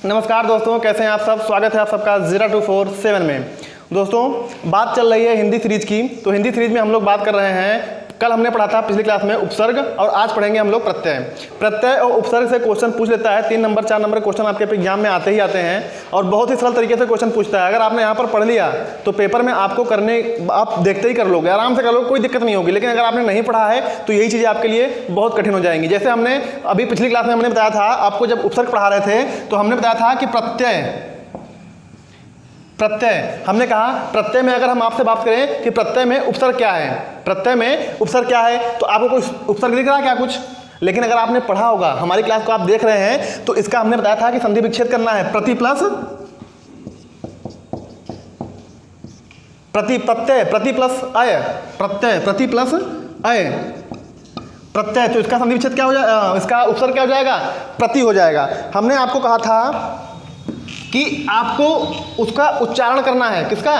नमस्कार दोस्तों, कैसे हैं आप सब। स्वागत है आप सबका 0247 में। दोस्तों बात चल रही है हिंदी सीरीज की। तो हिंदी सीरीज में हम लोग बात कर रहे हैं, कल हमने पढ़ा था पिछली क्लास में उपसर्ग, और आज पढ़ेंगे हम लोग प्रत्यय। प्रत्यय और उपसर्ग से क्वेश्चन पूछ लेता है। 3 नंबर 4 नंबर क्वेश्चन आपके एग्जाम में आते ही आते हैं और बहुत ही सरल तरीके से क्वेश्चन पूछता है। अगर आपने यहाँ पर पढ़ लिया तो पेपर में आपको करने, आप देखते ही कर लोगे, आराम से कर लोगे, कोई दिक्कत नहीं होगी। लेकिन अगर आपने नहीं पढ़ा है तो यही चीज़ें आपके लिए बहुत कठिन हो जाएंगी। जैसे हमने अभी पिछली क्लास में हमने बताया था आपको, जब उपसर्ग पढ़ा रहे थे तो हमने बताया था कि प्रत्यय हमने कहा, प्रत्यय में अगर हम आपसे बात करें कि प्रत्यय में उपसर्ग क्या है, प्रत्यय में उपसर्ग क्या है, तो आपको कोई उपसर्ग दिख रहा है क्या कुछ? लेकिन अगर आपने पढ़ा होगा, हमारी क्लास को आप देख रहे हैं, तो इसका हमने बताया था कि संधि विच्छेद करना है। प्रत्यय प्लस अय, प्रत्यय प्लस अय, प्रत्यय। तो इसका संधि विच्छेद क्या हो जाएगा, इसका उपसर्ग क्या हो जाएगा? प्रति हो जाएगा। हमने आपको कहा था कि आपको उसका उच्चारण करना है। किसका?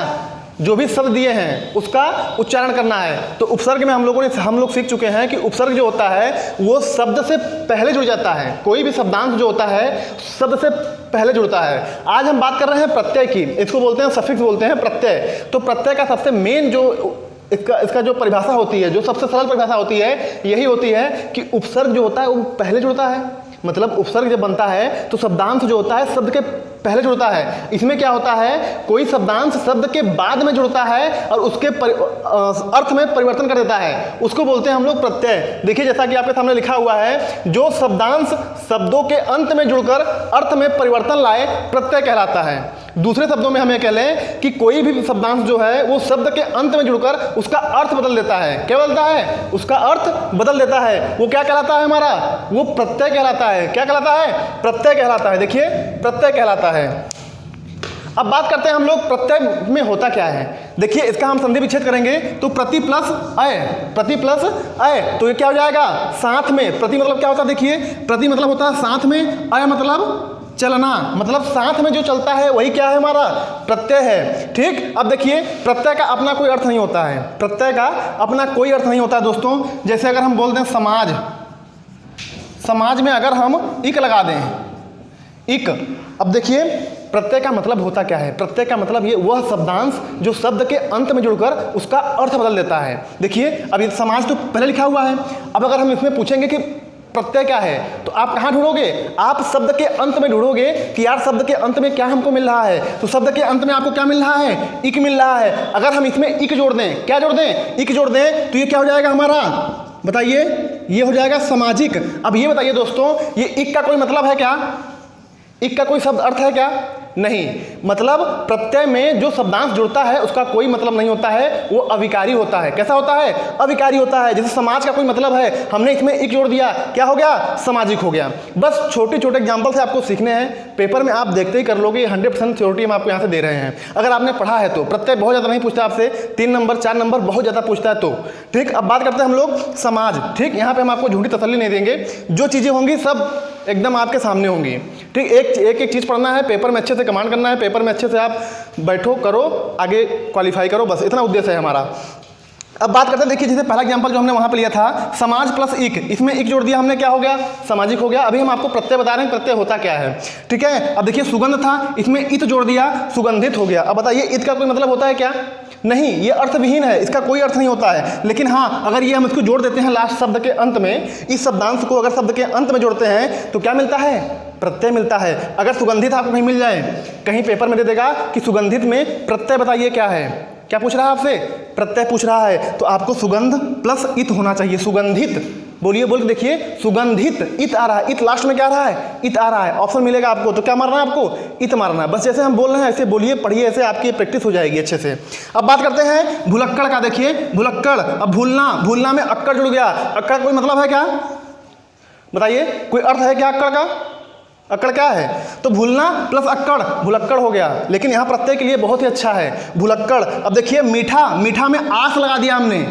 जो भी शब्द दिए हैं उसका उच्चारण करना है। तो उपसर्ग में हम लोग सीख चुके हैं कि उपसर्ग जो होता है वो शब्द से पहले जुड़ जाता है। कोई भी शब्दांश जो होता है शब्द से पहले जुड़ता है। आज हम बात कर रहे हैं प्रत्यय की। इसको बोलते हैं, सफिक्स बोलते हैं प्रत्यय। तो प्रत्यय का सबसे मेन जो इसका जो परिभाषा होती है, जो सबसे सरल परिभाषा होती है, यही होती है कि उपसर्ग जो होता है वो पहले जुड़ता है। मतलब उपसर्ग जब बनता है तो शब्दांश जो होता है शब्द के पहले जुड़ता है। इसमें क्या होता है, कोई शब्दांश शब्द के बाद में जुड़ता है और उसके अर्थ में परिवर्तन कर देता है, उसको बोलते हैं हम लोग प्रत्यय। देखिए जैसा कि आपके सामने लिखा हुआ है, जो शब्दांश शब्दों के अंत में जुड़कर अर्थ में परिवर्तन लाए प्रत्यय कहलाता है। दूसरे शब्दों में हमें कह लें कि कोई भी शब्दांश जो है वो शब्द के अंत में जुड़कर उसका अर्थ बदल देता है। क्या बदलता है? उसका अर्थ बदल देता है। वो क्या कहलाता है हमारा? वो प्रत्यय कहलाता है। क्या कहलाता है? प्रत्यय कहलाता है। देखिए प्रत्यय कहलाता है। अब बात करते हैं हम लोग प्रत्यय में होता क्या है। देखिए इसका हम संधि विच्छेद करेंगे तो प्रति प्लस अय, तो ये क्या हो जाएगा? साथ में। प्रति मतलब क्या होता है? देखिए प्रति मतलब होता है साथ में, अय मतलब चलना, मतलब साथ में जो चलता है वही क्या है? हमारा प्रत्यय है। ठीक। अब देखिए प्रत्यय का अपना कोई अर्थ नहीं होता है। प्रत्यय का अपना कोई अर्थ नहीं होता है दोस्तों। जैसे अगर हम बोल दें समाज, समाज में अगर हम इक लगा दें, इक। अब देखिए प्रत्यय का मतलब होता क्या है? प्रत्यय का मतलब ये वह शब्दांश जो शब्द के अंत में जुड़कर उसका अर्थ बदल देता है। देखिए अब ये समाज तो पहले लिखा हुआ है। अब अगर हम इसमें पूछेंगे कि प्रत्यय क्या है, तो आप कहाँ ढूंढोगे? आप शब्द के अंत में ढूंढोगे कि यार शब्द के अंत में क्या हमको मिल रहा है। तो शब्द के अंत में आपको क्या मिल रहा है? इक मिल रहा है। अगर हम इसमें इक जोड़ दें, क्या जोड़ दें? इक जोड़ दें, तो ये क्या हो जाएगा हमारा? बताइए, ये हो जाएगा सामाजिक। अब ये बताइए दोस्तों, ये इक का कोई मतलब है क्या? इक का कोई शब्द अर्थ है क्या? नहीं। मतलब प्रत्यय में जो शब्दांश जुड़ता है उसका कोई मतलब नहीं होता है, वो अविकारी होता है। कैसा होता है? अविकारी होता है। जैसे समाज का कोई मतलब है, हमने इसमें इक जोड़ दिया, क्या हो गया? सामाजिक हो गया। बस छोटे छोटे एग्जाम्पल से आपको सीखने हैं। पेपर में आप देखते ही कर लोगे। 100% थ्योरिटी हम आपको यहाँ से दे रहे हैं। अगर आपने पढ़ा है तो प्रत्यय बहुत ज़्यादा नहीं पूछता आपसे, 3 नंबर 4 नंबर बहुत ज़्यादा पूछता है तो। ठीक। अब बात करते हैं हम लोग समाज। ठीक। यहाँ पर हम आपको झूठी तसल्ली नहीं देंगे, जो चीज़ें होंगी सब एकदम आपके सामने होंगी। ठीक। एक चीज़ पढ़ना है, पेपर में अच्छे से कमांड करना है, पेपर में अच्छे से आप बैठो, करो, आगे क्वालिफाई करो, बस इतना उद्देश्य है हमारा। अब बात करते हैं, देखिए जैसे पहला एग्जांपल जो हमने वहां पे लिया था, समाज प्लस इक, इसमें इक जोड़ दिया हमने, क्या हो गया? सामाजिक हो गया। अभी हम आपको प्रत्यय बता रहे हैं प्रत्यय होता क्या है। ठीक है। अब देखिए सुगंध था, इसमें इत जोड़ दिया, सुगंधित हो गया। अब बताइए इत का कोई मतलब होता है क्या? नहीं, ये अर्थविहीन है, इसका कोई अर्थ नहीं होता है। लेकिन हाँ, अगर ये हम इसको जोड़ देते हैं लास्ट शब्द के अंत में, इस शब्दांश को अगर शब्द के अंत में जोड़ते हैं तो क्या मिलता है? प्रत्यय मिलता है। अगर सुगंधित आपको कहीं मिल जाए, कहीं पेपर में दे देगा कि सुगंधित में प्रत्यय बताइए क्या है, क्या पूछ रहा है आपसे? प्रत्यय पूछ रहा है, तो आपको सुगंध प्लस इत होना चाहिए। सुगंधित बोलिए, बोल के देखिए, सुगंधित, इत आ रहा है, इत लास्ट में क्या आ रहा है? इत आ रहा है। ऑप्शन मिलेगा आपको, तो क्या मारना है आपको? इत मारना है। बस जैसे हम बोल रहे हैं ऐसे बोलिए, पढ़िए, ऐसे आपकी प्रैक्टिस हो जाएगी अच्छे से। अब बात करते हैं भुलक्कड़ का। देखिए भुलक्कड़, अब भूलना में अक्कड़ जुड़ गया। अक्कड़ कोई मतलब है क्या? बताइए, कोई अर्थ है क्या अक्कड़ का? अक्कड़ क्या है? तो भूलना प्लस अक्कड़, भुलक्कड़ हो गया। लेकिन यहाँ प्रत्यय के लिए बहुत ही अच्छा है भुलक्कड़। अब देखिए मीठा, मीठा में आस लगा दिया हमने।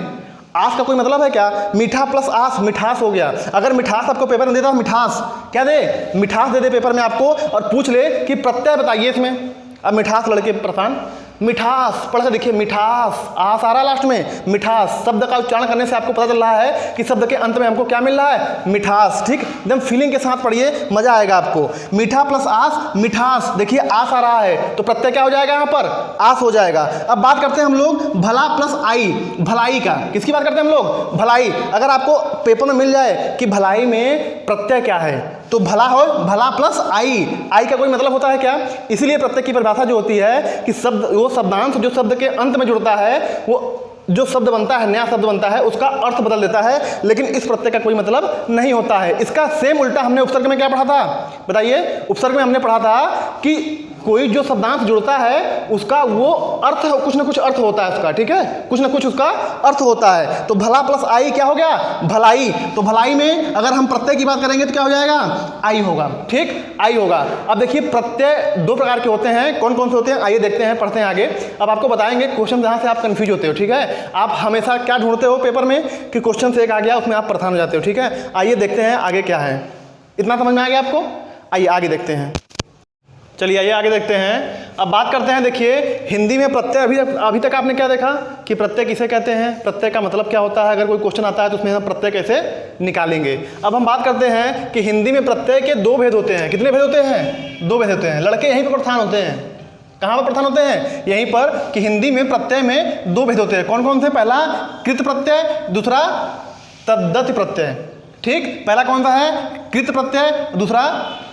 आस का कोई मतलब है क्या? मीठा प्लस आस, मिठास हो गया। अगर मिठास आपको पेपर में देता, मिठास क्या दे? मिठास दे दे पेपर में आपको, और पूछ ले कि प्रत्यय बताइए इसमें। अब मिठास लड़के परेशान, मिठास, पढ़ के देखिए मिठास, आस आ रहा है लास्ट में, मिठास शब्द का उच्चारण करने से आपको पता चल रहा है कि शब्द के अंत में हमको क्या मिल रहा है, मिठास। ठीक, एकदम फीलिंग के साथ पढ़िए, मजा आएगा आपको। मीठा प्लस आस, मिठास, देखिए आस आ रहा है तो प्रत्यय क्या हो जाएगा यहाँ पर, आस हो जाएगा। अब बात करते हैं हम लोग भला प्लस आई, भलाई का। किसकी बात करते हैं हम लोग, भलाई। अगर आपको पेपर में मिल जाए कि भलाई में प्रत्यय क्या है तो भला हो, भला प्लस आई, आई का कोई मतलब होता है क्या, इसीलिए प्रत्यय की परिभाषा जो होती है कि शब्द, वो शब्दांश जो शब्द के अंत में जुड़ता है, वो जो शब्द बनता है, नया शब्द बनता है, उसका अर्थ बदल देता है, लेकिन इस प्रत्यय का कोई मतलब नहीं होता है। इसका सेम उल्टा हमने उपसर्ग में क्या पढ़ा था, बताइए। उपसर्ग में हमने पढ़ा था कि कोई जो शब्दांश जुड़ता है उसका वो अर्थ, कुछ ना कुछ अर्थ होता है उसका, ठीक है, कुछ ना कुछ उसका अर्थ होता है। तो भला प्लस आई क्या हो गया, भलाई। तो भलाई में अगर हम प्रत्यय की बात करेंगे तो क्या हो जाएगा, आई होगा। ठीक, आई होगा। अब देखिए प्रत्यय दो प्रकार के होते हैं, कौन कौन से होते हैं आइए देखते हैं, पढ़ते हैं आगे। अब आपको बताएंगे क्वेश्चन जहाँ से आप कंफ्यूज होते हो, ठीक है। आप हमेशा क्या ढूंढते हो पेपर में कि क्वेश्चन से एक आ गया उसमें आप परेशान हो जाते हो, ठीक है। आइए देखते हैं आगे क्या है, इतना समझ में आ गया आपको, आइए आगे देखते हैं। चलिए आइए आगे देखते हैं। अब बात करते हैं, देखिए हिंदी में प्रत्यय, अभी तक आपने क्या देखा कि प्रत्यय किसे कहते हैं, प्रत्यय का मतलब क्या होता है, अगर कोई क्वेश्चन आता है तो उसमें हम प्रत्यय कैसे निकालेंगे। अब हम बात करते हैं कि हिंदी में प्रत्यय के दो भेद होते हैं। कितने भेद होते हैं, दो भेद होते हैं। लड़के यहीं पर प्रधान होते हैं, कहाँ पर प्रधान होते हैं, यहीं पर, कि हिंदी में प्रत्यय में दो भेद होते हैं। कौन कौन से, पहला कृत प्रत्यय, दूसरा तद्दति प्रत्यय। ठीक, पहला कौन सा है, कृत प्रत्यय, दूसरा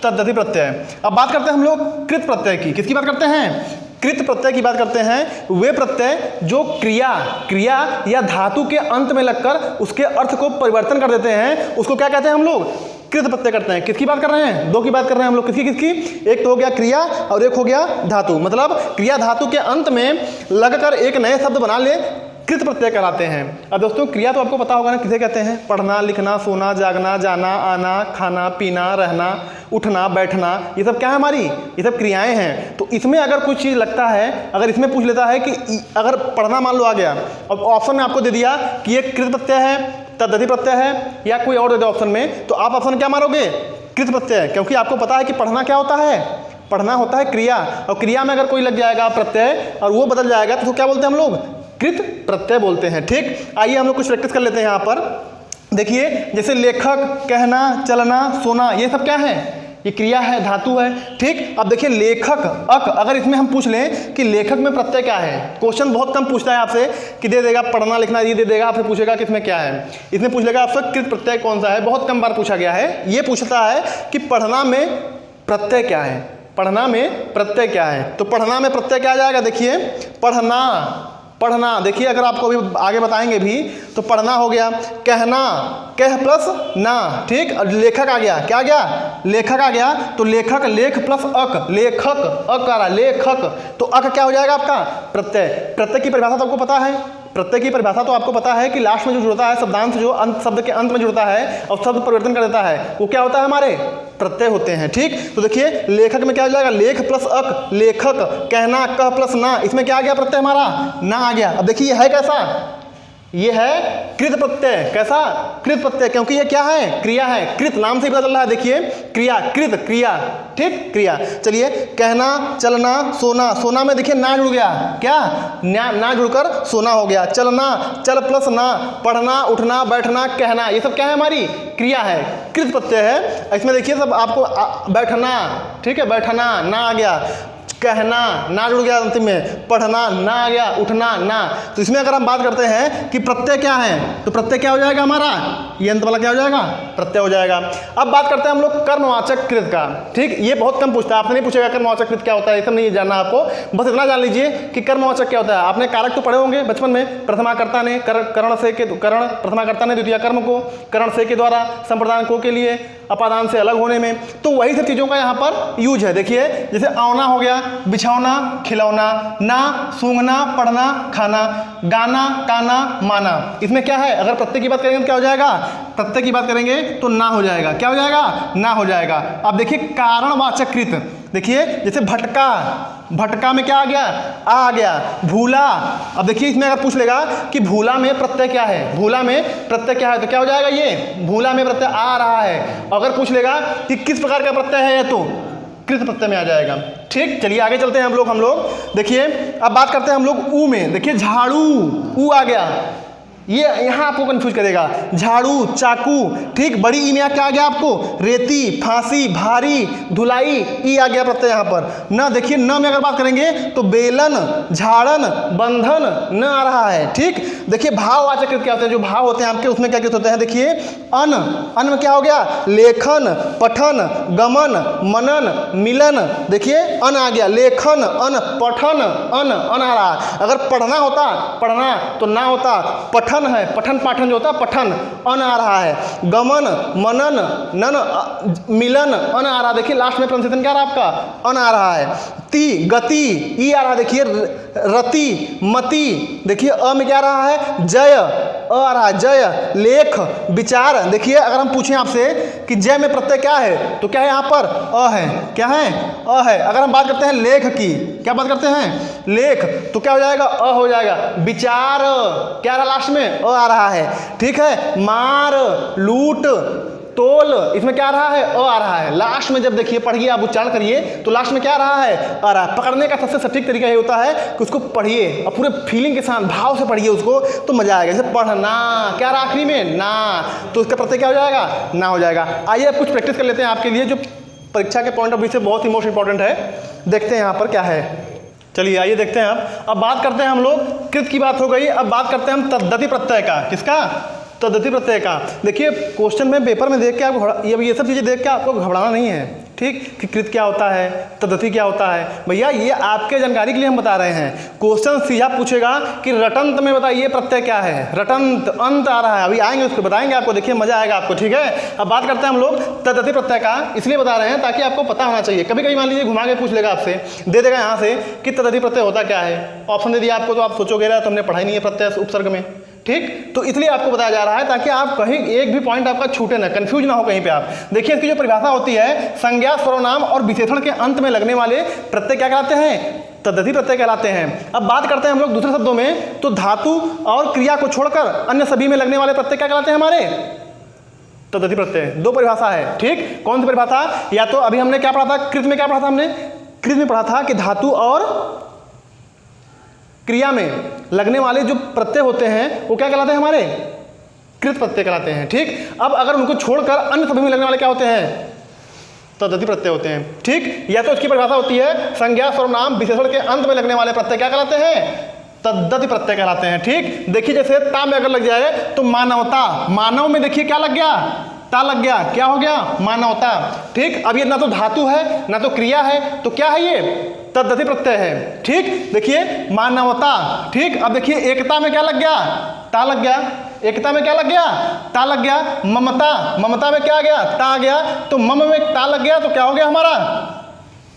तद्दति प्रत्यय। अब बात करते हैं हम लोग कृत प्रत्यय की। किसकी बात करते हैं, कृत प्रत्यय की बात करते हैं। वे प्रत्यय जो क्रिया या धातु के अंत में लगकर उसके अर्थ को परिवर्तन कर देते हैं, उसको क्या कहते हैं हम लोग, कृत प्रत्यय करते हैं। किसकी बात कर रहे हैं, दो की बात कर रहे हैं हम लोग। किसकी, एक तो हो गया क्रिया और एक हो गया धातु। मतलब क्रिया धातु के अंत में लगकर एक नए शब्द बना ले, कृत प्रत्यय कहलाते हैं। अब दोस्तों क्रिया तो आपको पता होगा ना किसे कहते हैं, पढ़ना, लिखना, सोना, जागना, जाना, आना, खाना, पीना, रहना, उठना, बैठना, ये सब क्या है हमारी, ये सब क्रियाएं हैं। तो इसमें अगर कुछ चीज़ लगता है, अगर इसमें पूछ लेता है कि अगर पढ़ना मान लो आ गया, अब ऑप्शन में आपको दे दिया कि ये कृत प्रत्यय है, तद्दति प्रत्यय है, या कोई और दे दे ऑप्शन में, तो आप ऑप्शन क्या मारोगे, कृत प्रत्यय, क्योंकि आपको पता है कि पढ़ना क्या होता है, पढ़ना होता है क्रिया, और क्रिया में अगर कोई लग जाएगा प्रत्यय और वो बदल जाएगा तो क्या बोलते हैं हम लोग, कृत प्रत्यय बोलते हैं। ठीक, आइए हम लोग कुछ प्रैक्टिस कर लेते हैं यहाँ पर। देखिए जैसे लेखक, कहना, चलना, सोना, ये सब क्या है, ये क्रिया है, धातु है। ठीक, अब देखिए लेखक, अक, अगर इसमें हम पूछ लें कि लेखक में प्रत्यय क्या है, क्वेश्चन बहुत कम पूछता है आपसे कि दे देगा पढ़ना लिखना, ये दे देगा, आपसे पूछेगा कि इसमें क्या है, इसमें पूछ लेगा आपसे कृत प्रत्यय कौन सा है, बहुत कम बार पूछा गया है। ये पूछता है कि पढ़ना में प्रत्यय क्या है, पढ़ना में प्रत्यय क्या है। तो पढ़ना में प्रत्यय क्या आ जाएगा, देखिए पढ़ना, पढ़ना, देखिए अगर आपको अभी आगे बताएंगे भी तो पढ़ना हो गया, कहना, कह प्लस ना। ठीक, और लेखक आ गया, क्या आ गया, लेखक आ गया, तो लेखक, लेख प्लस अक, लेखक, अक आ रहा, लेखक, तो अक क्या हो जाएगा आपका, प्रत्यय। प्रत्यय की परिभाषा तो आपको पता है, प्रत्यय की परिभाषा तो आपको पता है कि लास्ट में जो जुड़ता है शब्दांश, जो अंत शब्द के अंत में जुड़ता है और शब्द परिवर्तन कर देता है, वो क्या होता है, हमारे प्रत्यय होते हैं। ठीक, तो देखिए लेखक में क्या हो जाएगा, लेख प्लस अक, लेखक, कहना, कह प्लस ना, इसमें क्या आ गया, प्रत्यय हमारा ना आ गया। अब देखिए है कैसा, ये है कृत प्रत्यय, कैसा, कृत प्रत्यय, क्योंकि ये क्या है, क्रिया है, कृत नाम से ही पता चल रहा है। देखिए क्रिया, कृत, क्रिया, ठीक, क्रिया। चलिए कहना, चलना, सोना, सोना में देखिए ना जुड़ गया, क्या, ना जुड़कर सोना हो गया। चलना, चल प्लस ना, पढ़ना, उठना, बैठना, कहना, ये सब क्या है, हमारी क्रिया है, कृत प्रत्यय है। इसमें देखिए सब आपको बैठना, ठीक है, बैठना ना आ गया, कहना ना जुड़ गया अंतिम में, पढ़ना ना आ गया, उठना ना। तो इसमें अगर हम बात करते हैं कि प्रत्यय क्या है, तो प्रत्यय क्या हो जाएगा हमारा, ये अंत वाला क्या हो जाएगा, प्रत्यय हो जाएगा। अब बात करते हैं हम लोग कर्मवाचक कृत का। ठीक, ये बहुत कम पूछता है, आपसे नहीं पूछेगा कर्मवाचक कृत क्या होता है, ये सब नहीं जानना आपको, बस इतना जान लीजिए कि कर्मवाचक क्या होता है। आपने कारक तो पढ़े होंगे बचपन में, प्रथमाकर्ता ने, करण से के, करण प्रथमाकर्ता ने द्वितीय कर्म को, करण से के द्वारा, संप्रदान को के लिए, अपादान से अलग होने में, तो वही सब चीज़ों का यहाँ पर यूज है। देखिए जैसे औना हो गया, बिछौना, खिलौना, ना, सूंघना, पढ़ना, खाना, गाना, काना, माना, इसमें क्या है, अगर प्रत्यय की बात करेंगे तो क्या हो जाएगा, प्रत्यय की बात करेंगे तो ना हो जाएगा, क्या हो जाएगा, ना हो जाएगा। अब देखिए कारणवाचक कृत, देखिए जैसे भटका, भटका में क्या आ गया, आ गया, भूला। अब देखिए इसमें अगर पूछ लेगा कि भूला में प्रत्यय क्या है, भूला में प्रत्यय क्या है, तो क्या हो जाएगा, ये भूला में प्रत्यय आ रहा है। अगर पूछ लेगा कि किस प्रकार का प्रत्यय है, तो कृत प्रत्यय में आ जाएगा। ठीक, चलिए आगे चलते हैं हम लोग देखिए अब बात करते हैं हम लोग ऊ में। देखिए झाड़ू, ऊ आ गया, ये यहाँ आपको कंफ्यूज करेगा, झाड़ू, चाकू। ठीक, बड़ी ई में क्या आ गया आपको, रेती, फांसी, भारी, धुलाई, ई आ गया प्रत्यय यहाँ पर। न देखिए न में अगर बात करेंगे तो बेलन, झाड़न, बंधन, न आ रहा है। ठीक, देखिए भाववाचक कृत क्या होते हैं, जो भाव होते हैं आपके उसमें क्या कृत होते हैं, देखिए अन, अन में क्या हो गया, लेखन, पठन, गमन, मनन, मिलन। देखिए अन आ गया, लेखन, अन, पठन, अन, अन आ रहा है। अगर पढ़ना होता, पढ़ना तो ना होता, पठन है, पठन पाठन जो होता है पठन, अन आ रहा है। गमन, मनन, नन, मिलन, अन आ रहा है। देखिए लास्ट में प्रोनाउंसिएशन क्या आ रहा है आपका, अन आ रहा है। ती, गति, ई आ रहा है। देखिए रति, मति, देखिए अ में क्या आ रहा है, जय, अ आ रहा है, जय। लेख, विचार। देखिए अगर हम पूछें आपसे कि जय में प्रत्यय क्या है तो क्या है यहाँ पर, अ है। क्या है, अ है। अगर हम बात करते हैं लेख की, क्या बात करते हैं, लेख, तो क्या हो जाएगा, अ हो जाएगा। विचार, क्या आ रहा लास्ट में, अ आ रहा है। ठीक है, मार, लूट, तोल, इसमें क्या आ रहा है, अ आ रहा है। लास्ट में जब देखिए पढ़िए, आप उच्चारण करिए तो लास्ट में क्या आ रहा है, आ रहा है। पकड़ने का सबसे सटीक तरीका ये होता है कि उसको पढ़िए और पूरे फीलिंग के साथ भाव से पढ़िए उसको, तो मजा आएगा। जैसे पढ़ना, क्या रहा आखिरी में, ना, तो उसका प्रत्यय क्या हो जाएगा, ना हो जाएगा। आइए अब कुछ प्रैक्टिस कर लेते हैं आपके लिए, जो परीक्षा के पॉइंट ऑफ व्यू से बहुत ही मोस्ट इंपॉर्टेंट है। देखते हैं यहाँ पर क्या है। चलिए आइए देखते हैं। अब बात करते हैं हम लोग, कृत की बात हो गई, अब बात करते हैं हम तद्धित प्रत्यय का। किसका, तद्धित प्रत्यय का। देखिए क्वेश्चन में पेपर में देख के आपको ये सब चीज़ें देख के आपको घबराना नहीं है। ठीक, कि कृत क्या होता है, तद्धित क्या होता है, भैया ये आपके जानकारी के लिए हम बता रहे हैं। क्वेश्चन सीधा पूछेगा कि रटंत में बताइए प्रत्यय क्या है, रटंत, अंत आ रहा है, अभी आएंगे उसको बताएंगे आपको, देखिए मजा आएगा आपको। ठीक है, अब बात करते हैं हम लोग तद्धित प्रत्यय का, इसलिए बता रहे हैं ताकि आपको पता होना चाहिए। कभी कभी मान लीजिए घुमा के पूछ लेगा आपसे, दे देगा यहाँ से कि तद्धित प्रत्यय होता क्या है, ऑप्शन दे दिया आपको, तो आप सोचोगे रहा तो हमने पढ़ाई नहीं है प्रत्यय उपसर्ग में। ठीक, तो इसलिए आपको बताया जा रहा है ताकि आप कहीं एक भी पॉइंट आपका छूटे ना, कंफ्यूज ना हो कहीं पे आप। देखिए इसकी जो परिभाषा होती है, संज्ञा, सर्वनाम और विशेषण के अंत में लगने वाले प्रत्यय क्या कहलाते हैं, तद्धित प्रत्यय कहलाते हैं। अब बात करते हैं हम लोग दूसरे शब्दों में, तो धातु और क्रिया को छोड़कर अन्य सभी में लगने वाले प्रत्यय क्या कहलाते हैं हमारे, तद्धित प्रत्यय। दो परिभाषा है। ठीक, कौन सी परिभाषा, या तो अभी हमने क्या पढ़ा था, कृत में क्या पढ़ा था हमने, कृत में पढ़ा था कि धातु और क्रिया में लगने वाले जो प्रत्यय होते हैं वो क्या कहलाते हैं हमारे, कृत प्रत्यय कहलाते हैं। ठीक, अब अगर उनको छोड़कर अन्य सभी में लगने वाले क्या होते हैं, तद्धित प्रत्यय होते हैं। ठीक, या तो इसकी परिभाषा होती है संज्ञा, सर्वनाम, विशेषण के अंत में लगने वाले प्रत्यय क्या कहलाते हैं, तद्धित प्रत्यय कहलाते हैं। ठीक, देखिए जैसे ता में अगर लग जाए तो मानवता, मानव में देखिए क्या लग गया, ता लग गया, क्या हो गया, मानवता। ठीक, अब ये ना तो धातु है ना तो क्रिया है, तो क्या है ये, तद्धित प्रत्यय है। ठीक, देखिए मानवता। ठीक, अब देखिए एकता में क्या लग गया, ता लग गया, एकता में क्या लग गया, ता लग गया। ममता, ममता में क्या आ गया, ता आ गया, तो मम में ता लग गया, तो क्या हो गया हमारा,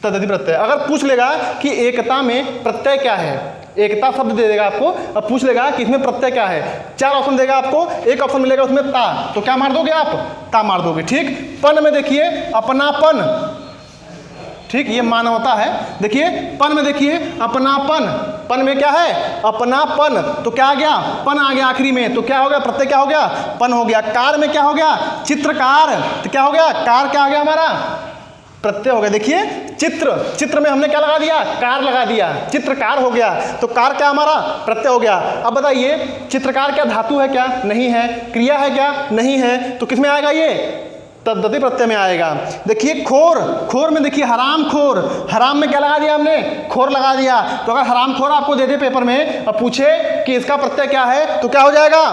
तद्धित प्रत्यय। अगर पूछ लेगा कि एकता में प्रत्यय क्या है, एकता शब्द दे देगा आपको, अब पूछ लेगा कि इसमें प्रत्यय क्या है, चार ऑप्शन देगा आपको, एक ऑप्शन मिलेगा उसमें ता, तो क्या मार दोगे आप, ता मार दोगे। ठीक, पन में देखिए अपनापन, ठीक, ये मानवता है। देखिए पन में देखिए अपनापन, पन में क्या है, अपनापन, तो क्या आ गया, पन आ गया आखिरी में, तो क्या हो गया, प्रत्यय क्या हो गया, पन हो गया। कार में क्या हो गया, चित्रकार, तो क्या हो गया, कार क्या आ गया हमारा, प्रत्यय हो गया। देखिए चित्र, चित्र में हमने क्या लगा दिया, कार लगा दिया, चित्रकार हो गया, तो कार क्या हमारा, प्रत्यय हो गया। अब बताइए चित्रकार क्या धातु है क्या, नहीं है, क्रिया है क्या, नहीं है, तो किस में आएगा ये, तद्धित प्रत्यय में आएगा। देखिए खोर, खोर में देखिए हराम खोर, हराम में क्या लगा दिया हमने, खोर लगा दिया, तो अगर हराम खोर आपको दे दे पेपर में और पूछे कि इसका प्रत्यय क्या है, तो क्या हो जाएगा,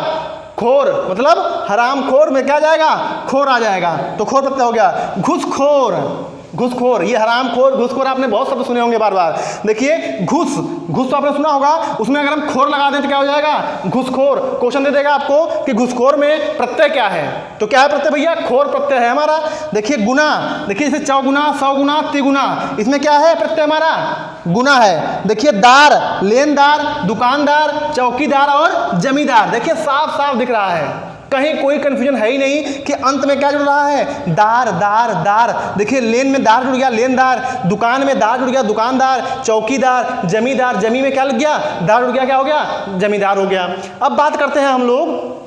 खोर, मतलब हराम खोर में क्या जाएगा, खोर आ जाएगा, तो खोर प्रत्यय हो गया। घुसखोर, घुसखोर, ये हराम खोर, घुसखोर आपने बहुत शब्द सुने होंगे बार बार। देखिए घुस, घुस तो आपने सुना होगा, उसमें अगर हम खोर लगा दें तो क्या हो जाएगा, घुसखोर। क्वेश्चन दे देगा आपको कि घुसखोर में प्रत्यय क्या है, तो क्या है प्रत्यय भैया, खोर प्रत्यय है हमारा। देखिए गुना, देखिए जैसे चौगुना, सौगुना, तिगुना, इसमें क्या है प्रत्यय हमारा, गुना है। देखिए दार, लेनदार, दुकानदार, चौकीदार और जमींदार, देखिए साफ साफ दिख रहा है, कहीं कोई कंफ्यूजन है ही नहीं कि अंत में क्या जुड़ रहा है, दार, दार, दार। देखिए लेन में दार जुड़ गया, लेनदार, दुकान में दार जुड़ गया, दुकानदार, चौकीदार, जमींदार, जमी में क्या लग गया, दार जुड़ गया, क्या हो गया, जमींदार हो गया। अब बात करते हैं हम लोग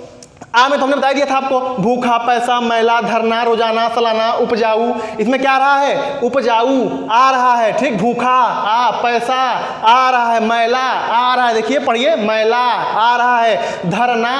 आ में तो हमने बता दिया था आपको, भूखा, पैसा, मैला, धरना, रोजाना, सालाना, उपजाऊ। इसमें क्या आ रहा है? उपजाऊ आ रहा है, ठीक। भूखा आ, पैसा आ रहा है, मैला आ रहा है, देखिए पढ़िए, मैला आ रहा है, धरना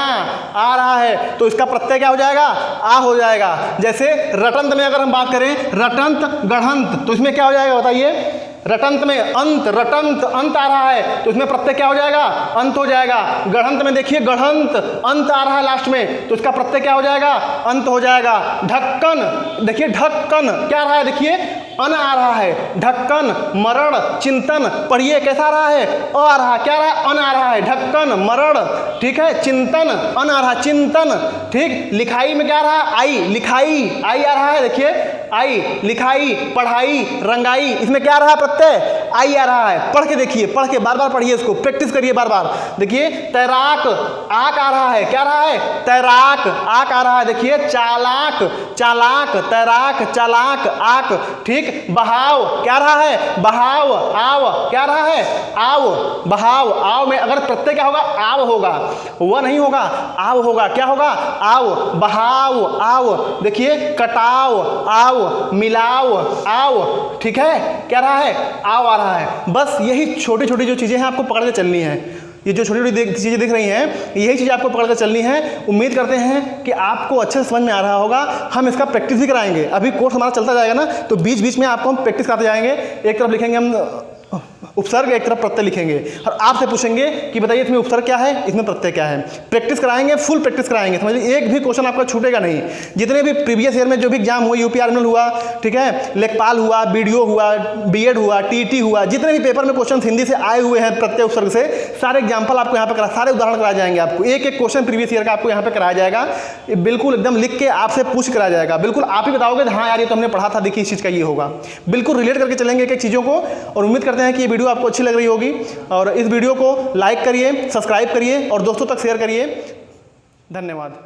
आ रहा है, तो इसका प्रत्यय क्या हो जाएगा? आ हो जाएगा। जैसे रटंत में अगर हम बात करें, रटंत, गढ़ंत, तो इसमें क्या हो जाएगा बताइए? रटंत में अंत, रटंत अंत आ रहा है, तो इसमें प्रत्यय क्या हो जाएगा? अंत हो जाएगा। गढ़ंत में देखिए गढ़ंत अंत आ रहा है लास्ट में, तो इसका प्रत्यय क्या हो जाएगा? अंत हो जाएगा। ढक्कन, देखिए ढक्कन क्या आ रहा है? देखिए अन आ रहा है, ढक्कन। मरण, चिंतन, पढ़िए कैसा आ रहा है? आ रहा, क्या आ रहा है? अन आ रहा है, ढक्कन, मरण, ठीक है। चिंतन, अन आ रहा है, चिंतन, ठीक। लिखाई में क्या आ रहा है? आई, लिखाई, आई आ रहा है, देखिए आई, लिखाई, पढ़ाई, रंगाई, इसमें क्या आ रहा है? प्रत्यय आई आ रहा है। पढ़ के देखिए, पढ़ के बार बार पढ़िए, इसको प्रैक्टिस करिए बार बार। देखिए तैराक, आक आ रहा है, क्या आ रहा है? तैराक, आक आ रहा है, देखिए चालाक, चालाक, तैराक, चालाक, आक, ठीक। बहाव क्या रहा है? बहाव, आव, क्या रहा है? आव, बहाव, आव में अगर प्रत्यय क्या होगा? आव होगा, वह नहीं होगा, आव होगा। क्या होगा? आव, बहाव, आव, देखिए कटाव, आव, मिलाव, आव, ठीक है। क्या रहा है? आव आ रहा है। बस यही छोटी छोटी जो चीज़ें हैं आपको पकड़ के चलनी है। ये जो छोटी छोटी चीज़ें दिख रही हैं, यही चीज़ आपको पकड़ कर चलनी है। उम्मीद करते हैं कि आपको अच्छे से समझ में आ रहा होगा। हम इसका प्रैक्टिस भी कराएंगे, अभी कोर्स हमारा चलता जाएगा ना, तो बीच बीच में आपको हम प्रैक्टिस कराते जाएंगे। एक तरफ लिखेंगे हम उपसर्ग, एक तरफ प्रत्यय लिखेंगे, और आपसे पूछेंगे कि बताइए इसमें उपसर्ग क्या है, इसमें प्रत्यय क्या है। प्रैक्टिस कराएंगे, फुल प्रैक्टिस कराएंगे, समझिए एक भी क्वेश्चन आपका छूटेगा नहीं। जितने भी प्रीवियस ईयर में जो भी एग्जाम हुआ, यूपी आर्मी हुआ, ठीक है, लेखपाल हुआ, बीडीओ हुआ, बीएड हुआ, टीटी हुआ, जितने भी पेपर में क्वेश्चन हिंदी से आए हुए हैं प्रत्यय उपसर्ग से, सारे एग्जाम्पल आपको यहाँ पे सारे उदाहरण कराए जाएंगे। आपको एक एक क्वेश्चन प्रीवियस ईयर का आपको यहाँ पे कराया जाएगा, बिल्कुल एकदम लिख के आपसे पूछ कराया जाएगा। बिल्कुल आप ही बताओगे हाँ यार ये तो हमने पढ़ा था, देखिए इस चीज़ का ये होगा। बिल्कुल रिलेट करके चलेंगे एक एक चीज़ों को, और उम्मीद करते हैं कि ये वीडियो आपको अच्छी लग रही होगी। और इस वीडियो को लाइक करिए, सब्सक्राइब करिए और दोस्तों तक शेयर करिए। धन्यवाद।